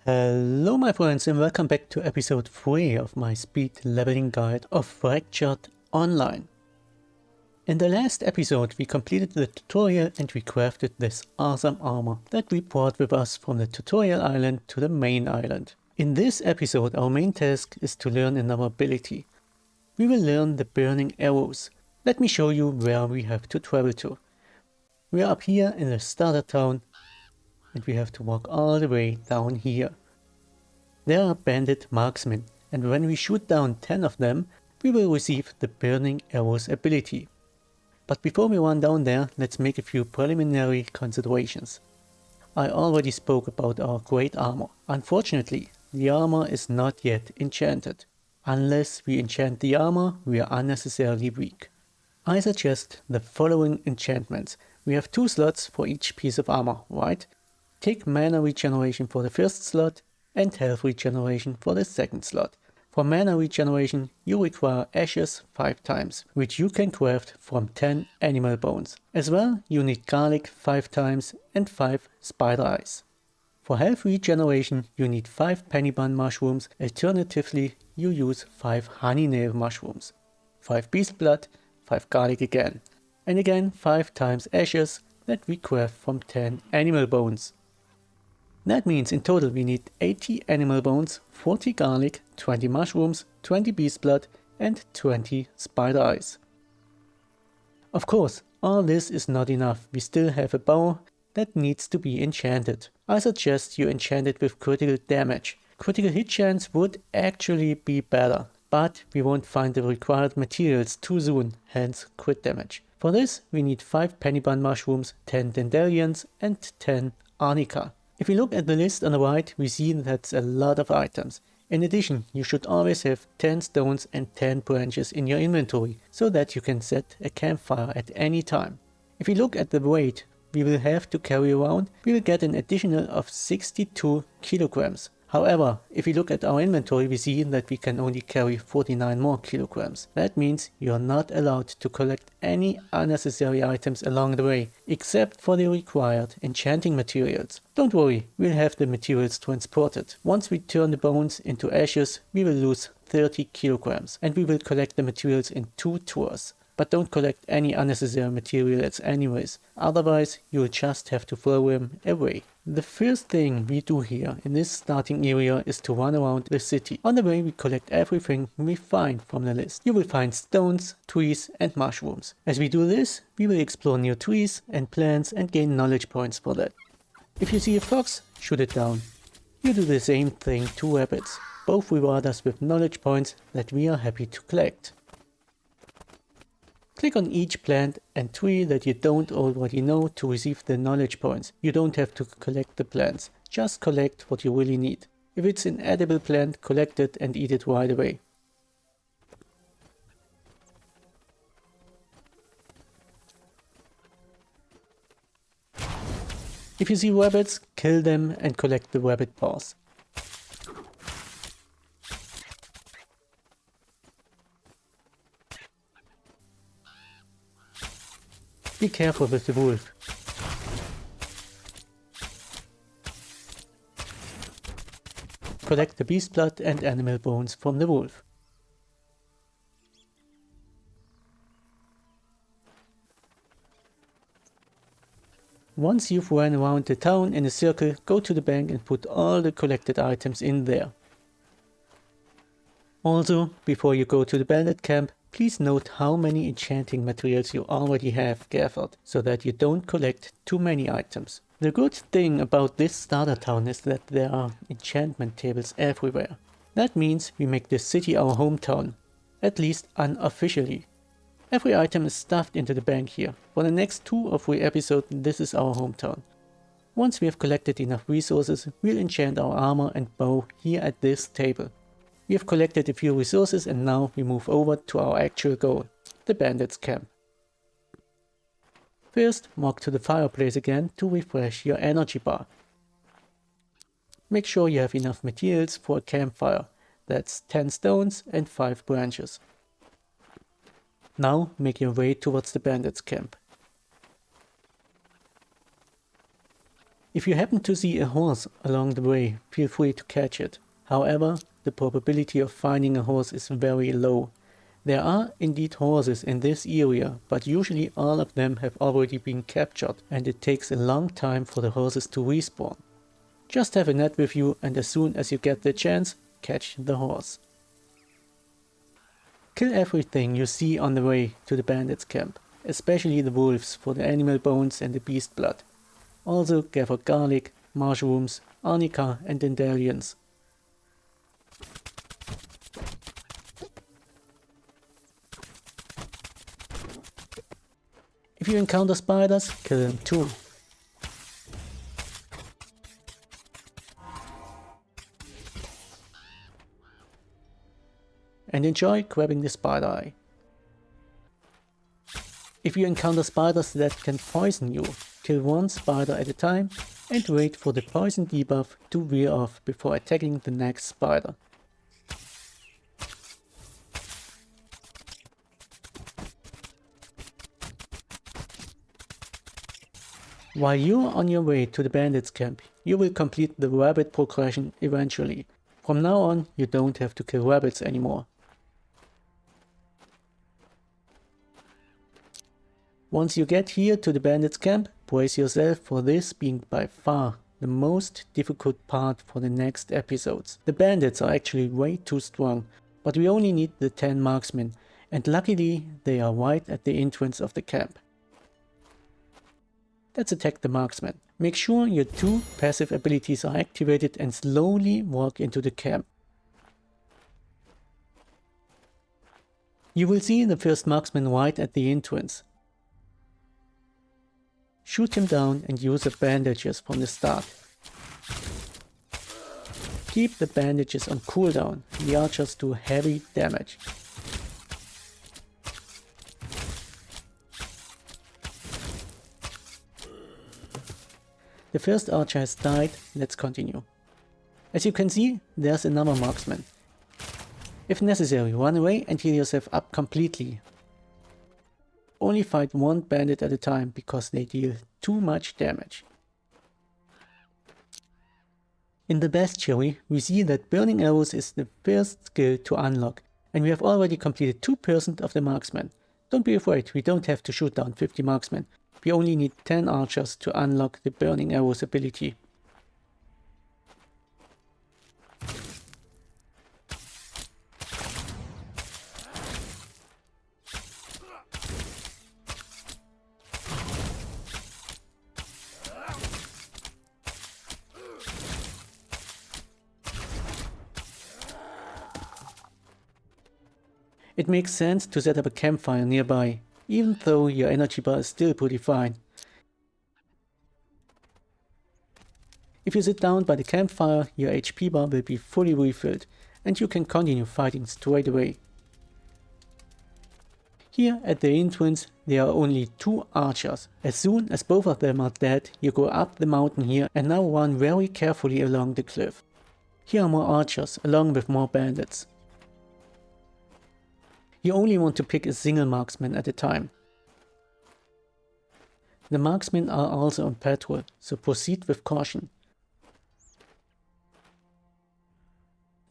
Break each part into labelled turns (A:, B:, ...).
A: Hello my friends and welcome back to episode 3 of my speed leveling guide of Fractured Online. In the last episode we completed the tutorial and we crafted this awesome armor that we brought with us from the tutorial island to the main island. In this episode our main task is to learn another ability. We will learn the burning arrows. Let me show you where we have to travel to. We are up here in the starter town and we have to walk all the way down here. There are bandit marksmen, and when we shoot down 10 of them, we will receive the burning arrows ability. But before we run down there, let's make a few preliminary considerations. I already spoke about our great armor. Unfortunately, the armor is not yet enchanted. Unless we enchant the armor, we are unnecessarily weak. I suggest the following enchantments. We have 2 slots for each piece of armor, right? Take mana regeneration for the first slot and health regeneration for the second slot. For mana regeneration you require ashes 5 times, which you can craft from 10 animal bones. As well you need garlic 5 times and 5 spider eyes. For health regeneration you need 5 penny bun mushrooms, alternatively you use 5 honey nail mushrooms, 5 beast blood, 5 garlic again, and again 5 times ashes that we craft from 10 animal bones. That means in total we need 80 animal bones, 40 garlic, 20 mushrooms, 20 beast blood and 20 spider eyes. Of course, all this is not enough. We still have a bow that needs to be enchanted. I suggest you enchant it with critical damage. Critical hit chance would actually be better, but we won't find the required materials too soon, hence crit damage. For this we need 5 penny bun mushrooms, 10 dandelions and 10 arnica. If we look at the list on the right, we see that's a lot of items. In addition, you should always have 10 stones and 10 branches in your inventory, so that you can set a campfire at any time. If we look at the weight we will have to carry around, we will get an additional of 62 kilograms. However, if we look at our inventory, we see that we can only carry 49 more kilograms. That means you are not allowed to collect any unnecessary items along the way, except for the required enchanting materials. Don't worry, we'll have the materials transported. Once we turn the bones into ashes, we will lose 30 kilograms, and we will collect the materials in 2 tours. But don't collect any unnecessary materials anyways, otherwise you'll just have to throw them away. The first thing we do here in this starting area is to run around the city. On the way we collect everything we find from the list. You will find stones, trees and mushrooms. As we do this, we will explore new trees and plants and gain knowledge points for that. If you see a fox, shoot it down. You do the same thing to rabbits. Both reward us with knowledge points that we are happy to collect. Click on each plant and tree that you don't already know to receive the knowledge points. You don't have to collect the plants, just collect what you really need. If it's an edible plant, collect it and eat it right away. If you see rabbits, kill them and collect the rabbit paws. Be careful with the wolf. Collect the beast blood and animal bones from the wolf. Once you've run around the town in a circle, go to the bank and put all the collected items in there. Also, before you go to the bandit camp, please note how many enchanting materials you already have gathered, so that you don't collect too many items. The good thing about this starter town is that there are enchantment tables everywhere. That means we make this city our hometown, at least unofficially. Every item is stuffed into the bank here. For the next 2 or 3 episodes this is our hometown. Once we have collected enough resources, we'll enchant our armor and bow here at this table. We have collected a few resources and now we move over to our actual goal, the bandits camp. First, walk to the fireplace again to refresh your energy bar. Make sure you have enough materials for a campfire, that's 10 stones and 5 branches. Now make your way towards the bandits camp. If you happen to see a horse along the way, feel free to catch it. However, the probability of finding a horse is very low. There are indeed horses in this area, but usually all of them have already been captured and it takes a long time for the horses to respawn. Just have a net with you and as soon as you get the chance, catch the horse. Kill everything you see on the way to the bandits camp, especially the wolves for the animal bones and the beast blood. Also gather garlic, mushrooms, arnica and dandelions. If you encounter spiders, kill them too. And enjoy grabbing the spider eye. If you encounter spiders that can poison you, kill one spider at a time and wait for the poison debuff to wear off before attacking the next spider. While you are on your way to the bandits camp, you will complete the rabbit progression eventually. From now on, you don't have to kill rabbits anymore. Once you get here to the bandits camp, brace yourself for this being by far the most difficult part for the next episodes. The bandits are actually way too strong, but we only need the 10 marksmen, and luckily they are right at the entrance of the camp. Let's attack the marksman. Make sure your 2 passive abilities are activated and slowly walk into the camp. You will see the first marksman right at the entrance. Shoot him down and use the bandages from the start. Keep the bandages on cooldown, the archers do heavy damage. The first archer has died, let's continue. As you can see, there's another marksman. If necessary, run away and heal yourself up completely. Only fight one bandit at a time because they deal too much damage. In the bestiary, we see that burning arrows is the first skill to unlock, and we have already completed 2% of the marksmen. Don't be afraid, we don't have to shoot down 50 marksmen. We only need 10 archers to unlock the burning arrows ability. It makes sense to set up a campfire nearby, even though your energy bar is still pretty fine. If you sit down by the campfire, your HP bar will be fully refilled and you can continue fighting straight away. Here at the entrance there are only 2 archers. As soon as both of them are dead, you go up the mountain here and now run very carefully along the cliff. Here are more archers along with more bandits. You only want to pick a single marksman at a time. The marksmen are also on patrol, so proceed with caution.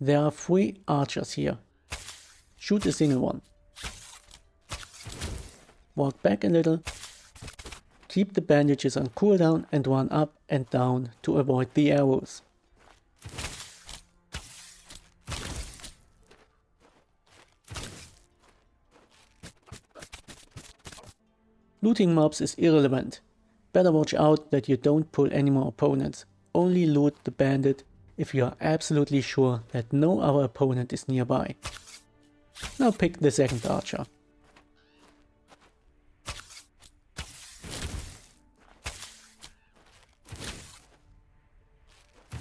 A: There are 3 archers here. Shoot a single one. Walk back a little. Keep the bandages on cooldown and run up and down to avoid the arrows. Looting mobs is irrelevant. Better watch out that you don't pull any more opponents. Only loot the bandit if you are absolutely sure that no other opponent is nearby. Now pick the second archer.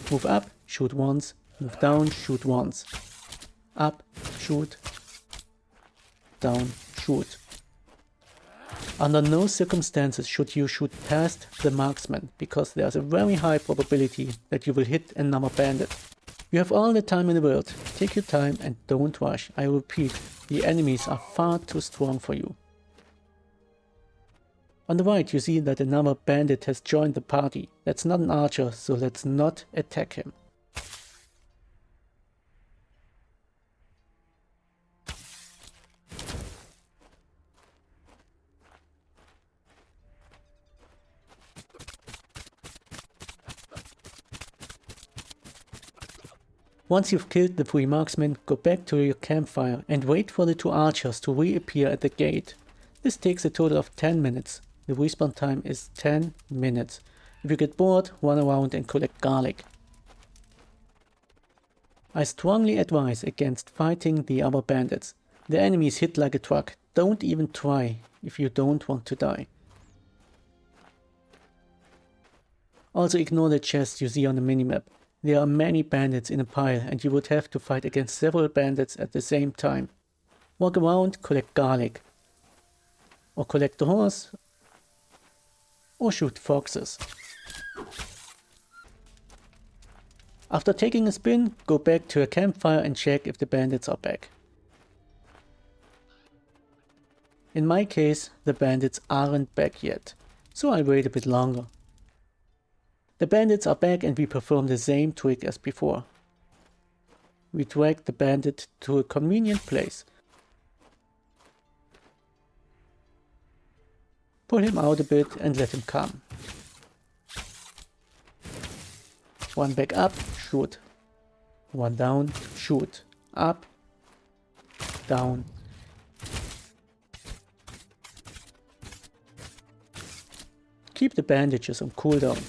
A: Move up, shoot once. Move down, shoot once. Up, shoot. Down, shoot. Under no circumstances should you shoot past the marksman, because there's a very high probability that you will hit another bandit. You have all the time in the world. Take your time and don't rush. I repeat, the enemies are far too strong for you. On the right you see that another bandit has joined the party. That's not an archer, so let's not attack him. Once you've killed the 3 marksmen, go back to your campfire and wait for the 2 archers to reappear at the gate. This takes a total of 10 minutes. The respawn time is 10 minutes. If you get bored, run around and collect garlic. I strongly advise against fighting the other bandits. The enemies hit like a truck. Don't even try if you don't want to die. Also ignore the chests you see on the minimap. There are many bandits in a pile and you would have to fight against several bandits at the same time. Walk around, collect garlic. Or collect the horse. Or shoot foxes. After taking a spin, go back to a campfire and check if the bandits are back. In my case, the bandits aren't back yet, so I'll wait a bit longer. The bandits are back and we perform the same trick as before. We drag the bandit to a convenient place. Pull him out a bit and let him come. One back up, shoot. One down, shoot. Up, down. Keep the bandages on cooldown.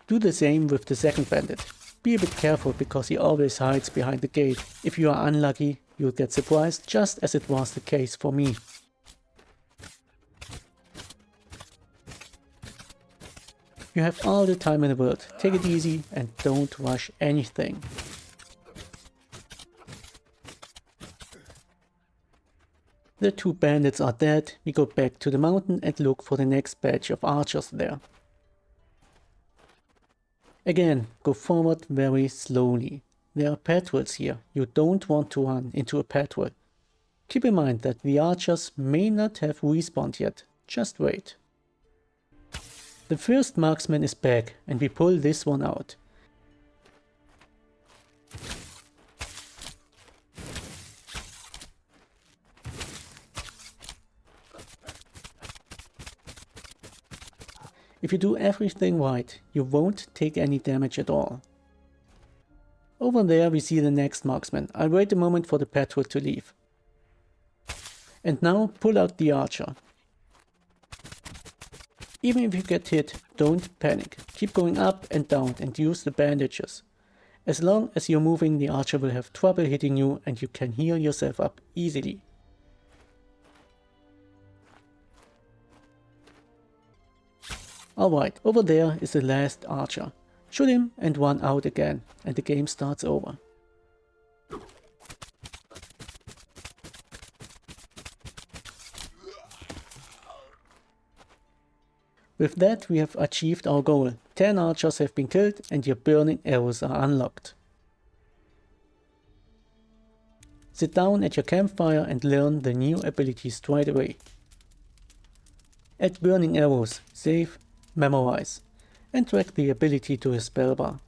A: Do the same with the second bandit. Be a bit careful because he always hides behind the gate. If you are unlucky, you'll get surprised just as it was the case for me. You have all the time in the world. Take it easy and don't rush anything. The 2 bandits are dead. We go back to the mountain and look for the next batch of archers there. Again, go forward very slowly. There are patrols here. You don't want to run into a patrol. Keep in mind that the archers may not have respawned yet. Just wait. The first marksman is back and we pull this one out. If you do everything right, you won't take any damage at all. Over there we see the next marksman. I'll wait a moment for the patrol to leave. And now pull out the archer. Even if you get hit, don't panic. Keep going up and down and use the bandages. As long as you're moving, the archer will have trouble hitting you and you can heal yourself up easily. Alright, over there is the last archer. Shoot him and run out again, and the game starts over. With that we have achieved our goal. 10 archers have been killed and your burning arrows are unlocked. Sit down at your campfire and learn the new abilities straight away. Add burning arrows, save, memorize, and drag the ability to a spell bar.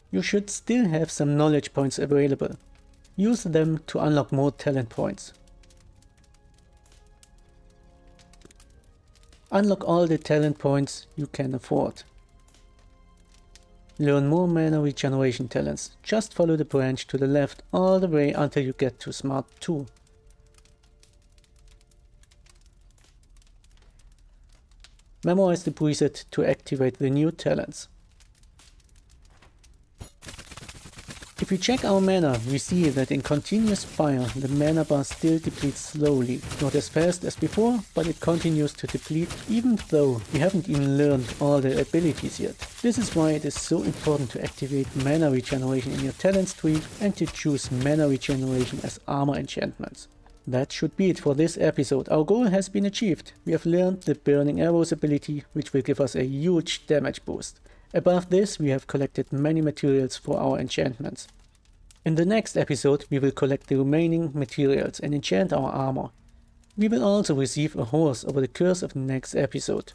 A: You should still have some knowledge points available. Use them to unlock more talent points. Unlock all the talent points you can afford. Learn more mana regeneration talents. Just follow the branch to the left all the way until you get to Smart 2. Memorize the preset to activate the new talents. If we check our mana, we see that in continuous fire the mana bar still depletes slowly, not as fast as before, but it continues to deplete even though we haven't even learned all the abilities yet. This is why it is so important to activate mana regeneration in your talents tree and to choose mana regeneration as armor enchantments. That should be it for this episode. Our goal has been achieved. We have learned the Burning Arrows ability, which will give us a huge damage boost. Above this, we have collected many materials for our enchantments. In the next episode, we will collect the remaining materials and enchant our armor. We will also receive a horse over the course of the next episode.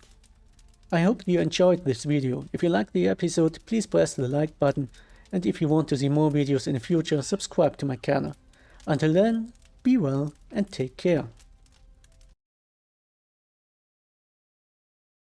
A: I hope you enjoyed this video. If you liked the episode, please press the like button, and if you want to see more videos in the future, subscribe to my channel. Until then, be well and take care.